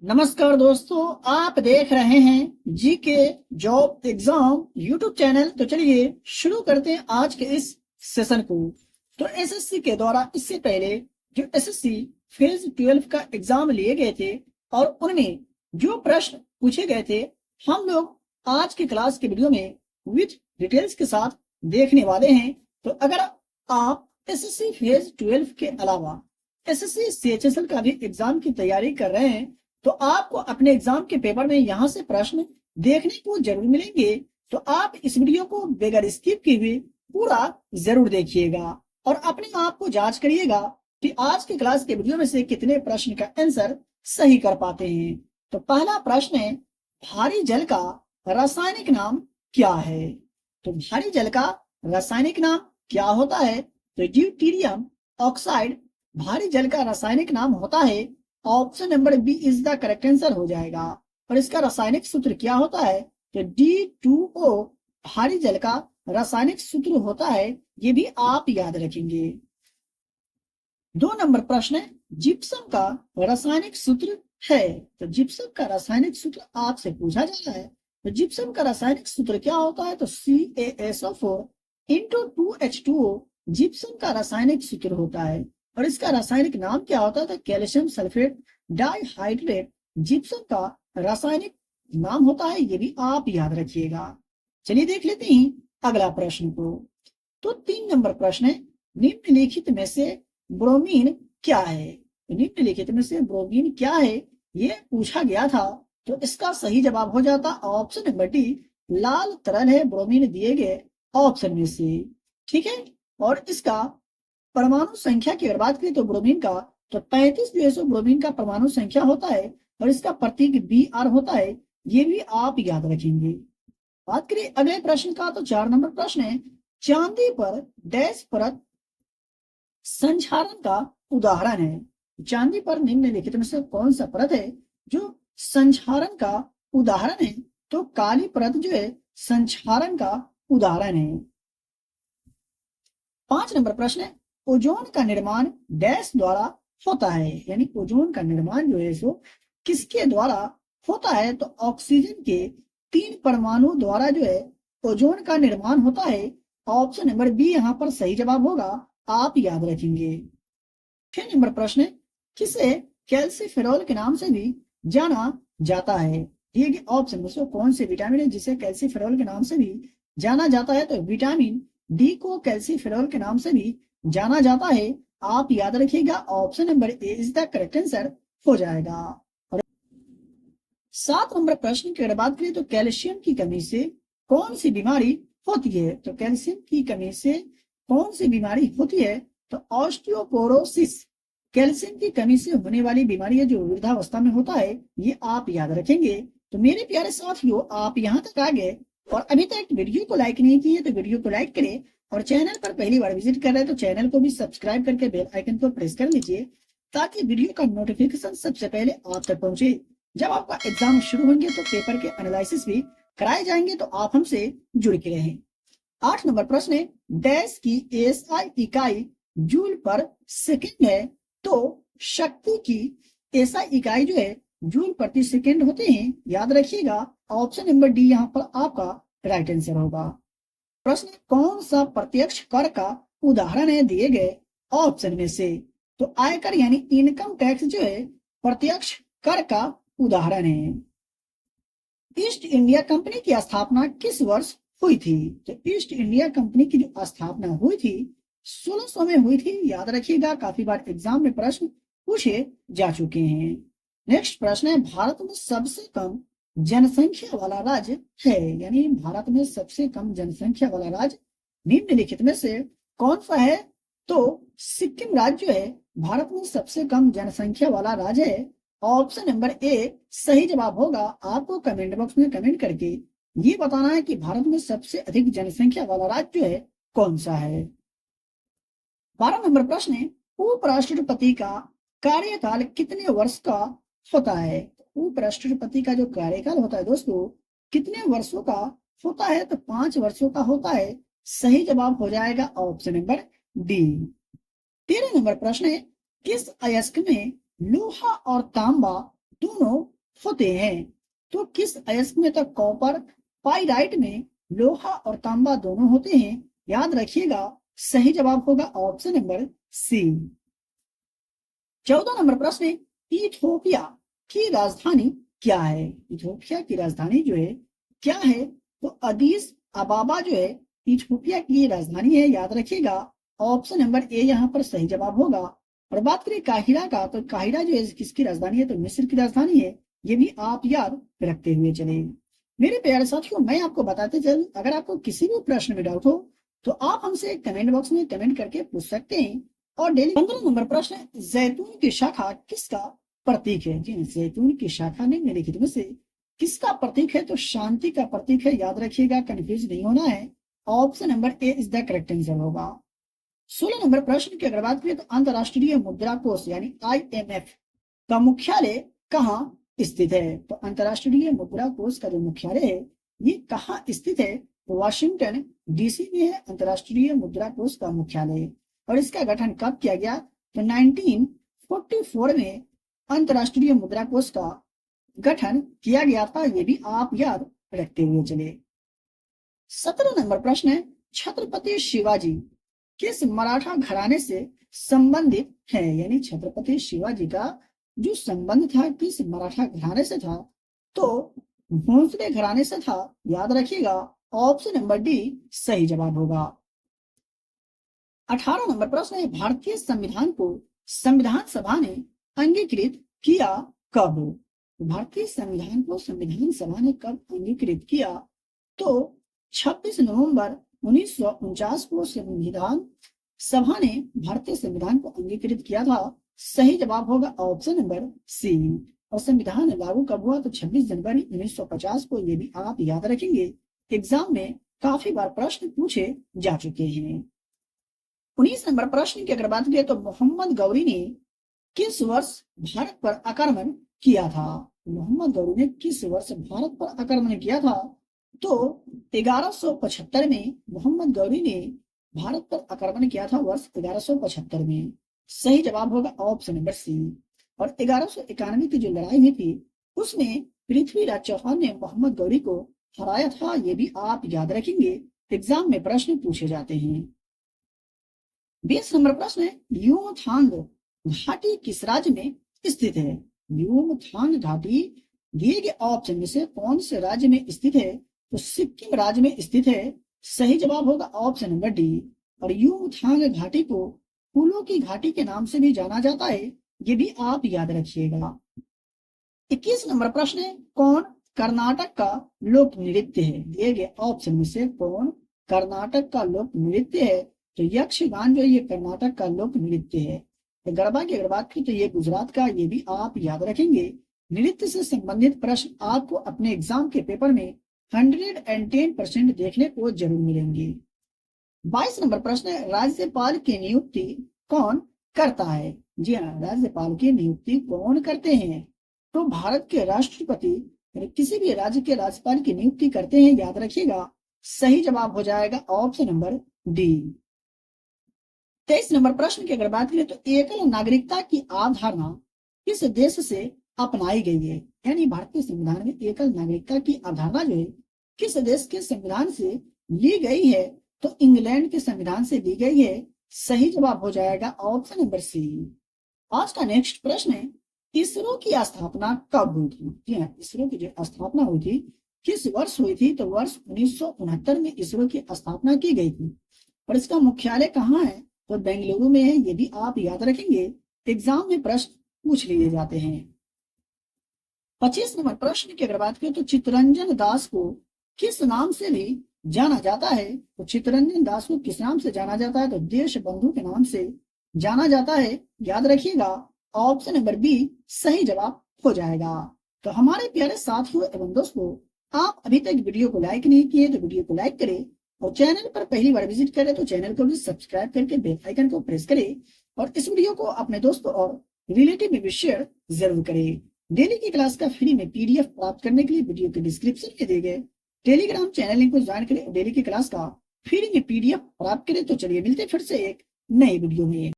नमस्कार दोस्तों, आप देख रहे हैं GK job exam YouTube channel. तो चलिए शुरू करते हैं आज के इस सेशन को। तो एसएससी के द्वारा इससे पहले जो एसएससी फेज 12 का एग्जाम लिए गए थे और उनमें जो प्रश्न पूछे गए थे, हम लोग आज की क्लास के वीडियो में विथ डिटेल्स के साथ देखने वाले हैं। तो अगर आप एसएससी फेज 12 के अलावा एसएससी सीएचएसएल का भी एग्जाम की तैयारी कर रहे हैं तो आपको अपने एग्जाम के पेपर में यहाँ से प्रश्न देखने को जरूर मिलेंगे। तो आप इस वीडियो को बगैर स्किप किए हुए पूरा जरूर देखिएगा और अपने आप को जांच करिएगा कि आज की क्लास के वीडियो में से कितने प्रश्न का आंसर सही कर पाते हैं। तो पहला प्रश्न है, भारी जल का रासायनिक नाम क्या है? तो भारी जल का रासायनिक नाम क्या होता है? तो ड्यूटीरियम ऑक्साइड भारी जल का रासायनिक नाम होता है। Option number B is the correct answer हो जाएगा। और इसका रासायनिक सूत्र क्या होता है? तो D2O भारी जल का रासायनिक सूत्र होता है। ये भी आप याद रखेंगे। 2 नंबर प्रश्न है, जिप्सम का रासायनिक सूत्र है। तो जिप्सम का रासायनिक सूत्र आपसे पूछा जा रहा है। तो जिप्सम का रासायनिक सूत्र क्या होता है? तो CaSO4 इंटू 2H2O जिप्सम का रासायनिक सूत्र होता है। और इसका रासायनिक नाम क्या होता है? तो कैल्शियम सल्फेट डाइहाइड्रेट जिप्सम का रासायनिक नाम होता है। ये भी आप याद रखिएगा। चलिए देख लेते हैं अगला प्रश्न को। तो 3 नंबर प्रश्न है, निम्नलिखित में से ब्रोमीन क्या है? निम्नलिखित में से ब्रोमीन क्या है ये पूछा गया था। तो इसका सही जवाब हो जाता ऑप्शन नंबर डी, लाल तरल है ब्रोमीन दिए गए ऑप्शन में से। ठीक है। और इसका परमाणु संख्या की अगर बात करें तो ब्रोमीन का तो 35 जो है सो ब्रोमीन का परमाणु संख्या होता है और इसका प्रतीक Br होता है। ये भी आप याद रखेंगे। बात करें अगले प्रश्न का तो 4 नंबर प्रश्न है, चांदी पर डैश परत संक्षारण का उदाहरण है। चांदी पर निम्नलिखित में से कौन सा परत है जो संक्षारण का उदाहरण है? तो काली परत जो है संक्षारण का उदाहरण है। 5 नंबर प्रश्न है, ओजोन का निर्माण डैश द्वारा होता है। यानी ओजोन का निर्माण जो है सो किसके द्वारा होता है? तो ऑक्सीजन के 3 परमाणु द्वारा जो है ओजोन का निर्माण होता है। ऑप्शन नंबर बी यहाँ पर सही जवाब होगा, आप याद रखेंगे। 6 नंबर प्रश्न है, किसे कैल्सीफेरॉल के नाम से भी जाना जाता है? दिए गए ऑप्शन में से कौन से विटामिन है जिसे कैल्सीफेरॉल के नाम से भी जाना जाता है? तो विटामिन डी को कैल्सीफेरॉल के नाम से भी जाना जाता है। आप याद रखिएगा, option number A is the correct answer हो जाएगा। और 7 नंबर प्रश्न की अगर बात करें तो कैल्शियम की कमी से कौन सी बीमारी होती है? तो कैल्शियम की कमी से कौन सी बीमारी होती है? तो ऑस्टियोपोरोसिस कैल्शियम की कमी से होने वाली बीमारी है जो वृद्धावस्था में होता है। ये आप याद रखेंगे। तो मेरे प्यारे साथियों, आप यहाँ तक आ गए और अभी तक वीडियो को लाइक नहीं किए तो वीडियो को लाइक करें और चैनल पर पहली बार विजिट कर रहे हैं तो चैनल को भी सब्सक्राइब करके बेल आइकन को प्रेस कर लीजिए ताकि वीडियो का नोटिफिकेशन सबसे पहले आप तक पहुंचे। जब आपका एग्जाम शुरू होंगे तो पेपर के एनालिसिस भी कराए जाएंगे, तो आप हमसे जुड़ के रहें। 8 नंबर प्रश्न है, डैश की एसआई इकाई जूल पर सेकेंड है। तो शक्ति की एसआई इकाई जो है जूल प्रति सेकेंड होते हैं। याद रखिएगा, ऑप्शन नंबर डी यहाँ पर आपका राइट आंसर होगा। प्रश्न, कौन सा प्रत्यक्ष कर का उदाहरण है दिए गए ऑप्शन में से? तो आयकर यानी इनकम टैक्स जो है प्रत्यक्ष कर का उदाहरण है। ईस्ट इंडिया कंपनी की स्थापना किस वर्ष हुई थी? तो ईस्ट इंडिया कंपनी की जो स्थापना हुई थी 1600 में हुई थी। याद रखिएगा, काफी बार एग्जाम में प्रश्न पूछे जा चुके हैं। नेक्स्ट प्रश्न है, भारत में सबसे कम जनसंख्या वाला राज्य है। यानी भारत में सबसे कम जनसंख्या वाला राज्य निम्नलिखित में से कौन सा है? तो सिक्किम राज्य है भारत में सबसे कम जनसंख्या वाला राज्य है। ऑप्शन नंबर ए सही जवाब होगा। आपको कमेंट बॉक्स में कमेंट करके ये बताना है कि भारत में सबसे अधिक जनसंख्या वाला राज्य जो है कौन सा है। 12 नंबर प्रश्न है, उपराष्ट्रपति का कार्यकाल कितने वर्ष का होता है? उपराष्ट्रपति का जो कार्यकाल होता है दोस्तों कितने वर्षों का होता है? तो 5 वर्षों का होता है। सही जवाब हो जाएगा ऑप्शन नंबर डी। 13 नंबर प्रश्न है, किस अयस्क में लोहा और तांबा दोनों होते हैं। तो किस अयस्क में तो कॉपर, पाइराइट में लोहा और तांबा दोनों होते हैं। याद रखिएगा, सही जवाब होगा ऑप्शन नंबर सी। 14 नंबर प्रश्न है, इथोपिया की राजधानी क्या है। इथोपिया की राजधानी जो है क्या है, तो अदीस अबाबा जो है इथोपिया की राजधानी है। याद रखिएगा, ऑप्शन नंबर ए यहाँ पर सही जवाब होगा। और बात करें काहिरा का, तो काहिरा जो है किसकी राजधानी है, तो मिस्र की राजधानी है। ये भी आप याद रखते हुए चले। मेरे प्यारे साथियों, मैं आपको बताते चल, अगर आपको किसी भी प्रश्न में डाउट हो तो आप हमसे कमेंट बॉक्स में कमेंट करके पूछ सकते हैं। और डेली 15 नंबर प्रश्न है, जैतून की शाखा किसका प्रतीक है। जी, जैतून की शाखा निम्नलिखित में से किसका प्रतीक है, तो शांति का प्रतीक है। याद रखिएगा, कंफ्यूज नहीं होना है। Option number A is the correct answer होगा। 16 नंबर प्रश्न की अगर बात करें, तो अंतरराष्ट्रीय मुद्रा कोष यानी IMF का मुख्यालय कहाँ स्थित है। तो अंतरराष्ट्रीय मुद्रा कोष का जो मुख्यालय है ये कहाँ स्थित है, वाशिंगटन DC में है अंतरराष्ट्रीय मुद्रा कोष का मुख्यालय। और इसका गठन कब किया गया, तो 1944 में अंतरराष्ट्रीय मुद्रा कोष का गठन किया गया था। ये भी आप याद रखते हुए चले। 17 नंबर प्रश्न है, छत्रपति शिवाजी किस मराठा घराने से संबंधित है। यानी छत्रपति शिवाजी का जो संबंध था किस मराठा घराने से था, तो भोंसले घराने से था। याद रखिएगा, ऑप्शन नंबर डी सही जवाब होगा। 18 नंबर प्रश्न है, भारतीय संविधान को संविधान सभा ने अंगीकृत किया कब। भारतीय संविधान को संविधान सभा ने कब अंगीकृत किया, तो 26 नवंबर 1949 को संविधान सभा ने भारतीय संविधान को अंगीकृत किया था। सही जवाब होगा ऑप्शन नंबर सी। और संविधान लागू कब हुआ, तो 26 जनवरी 1950 को। ये भी आप याद रखेंगे, एग्जाम में काफी बार प्रश्न पूछे जा चुके हैं। 19 नंबर प्रश्न की अगर बात करें, तो मोहम्मद गौरी ने किस वर्ष भारत पर आक्रमण किया था। मोहम्मद गौरी ने किस वर्ष भारत पर आक्रमण किया था, तो 1175 में मोहम्मद गौरी ने भारत पर आक्रमण किया था, वर्ष 1175 में। सही जवाब होगा ऑप्शन नंबर सी। और 1191 की जो लड़ाई हुई थी उसमें पृथ्वीराज चौहान ने मोहम्मद गौरी को हराया था। ये भी आप याद रखेंगे, एग्जाम में प्रश्न पूछे जाते हैं। 20 नंबर प्रश्न है, युमथांग घाटी किस राज्य में स्थित है। युमथांग घाटी दिए गए ऑप्शन में से कौन से राज्य में स्थित है, तो सिक्किम राज्य में स्थित है। सही जवाब होगा ऑप्शन नंबर डी। और युमथांग घाटी को फूलों की घाटी के नाम से भी जाना जाता है। ये भी आप याद रखिएगा। 21 नंबर प्रश्न है, कौन कर्नाटक का लोक नृत्य है। दिए गए ऑप्शन में से कौन कर्नाटक का लोक नृत्य है, तो यक्षगान जो ये कर्नाटक का लोक नृत्य है। तो गरबा की अगर बात की तो ये गुजरात का। ये भी आप याद रखेंगे, नृत्य से संबंधित प्रश्न आपको अपने एग्जाम के पेपर में 110% देखने को जरूर मिलेंगे। 22 नंबर प्रश्न है, राज्यपाल की नियुक्ति कौन करता है। जी हाँ, राज्यपाल की नियुक्ति कौन करते हैं, तो भारत के राष्ट्रपति किसी भी राज्य के राज्यपाल की नियुक्ति करते हैं। याद रखिएगा, सही जवाब हो जाएगा ऑप्शन नंबर डी। 23 नंबर प्रश्न की अगर बात करें, तो एकल नागरिकता की अवधारणा किस देश से अपनाई गई है। यानी भारतीय संविधान में एकल नागरिकता की अवधारणा जो है किस देश के संविधान से ली गई है, तो इंग्लैंड के संविधान से ली गई है। सही जवाब हो जाएगा ऑप्शन नंबर सी। आज का नेक्स्ट प्रश्न है, इसरो की स्थापना कब हुई थी। जी हाँ, इसरो की जो स्थापना हुई थी किस वर्ष हुई थी, तो वर्ष 1969 में इसरो की स्थापना की गई थी। और इसका मुख्यालय कहाँ है, तो बेंगलुरु में है। ये भी आप याद रखेंगे, एग्जाम में प्रश्न पूछ लिए जाते हैं। 25 नंबर प्रश्न की अगर बात करें, तो चित्तरंजन दास को किस नाम से भी जाना जाता है। तो चित्तरंजन दास को किस नाम से जाना जाता है, तो देश बंधु के नाम से जाना जाता है। याद रखिएगा, ऑप्शन नंबर बी सही जवाब हो जाएगा। तो हमारे प्यारे साथियों एवं दोस्तों, आप अभी तक वीडियो को लाइक नहीं किए तो वीडियो को लाइक करें, और चैनल पर पहली बार विजिट करें तो चैनल को भी सब्सक्राइब करके बेल आइकन को प्रेस करें, और इस वीडियो को अपने दोस्तों और रिलेटिव में भी शेयर जरूर करें। डेली की क्लास का फ्री में PDF प्राप्त करने के लिए वीडियो के डिस्क्रिप्शन में दिए गए टेलीग्राम चैनल लिंक को ज्वाइन करें और डेली की क्लास का फ्री में PDF प्राप्त करें। तो चलिए मिलते फिर से एक नई वीडियो में।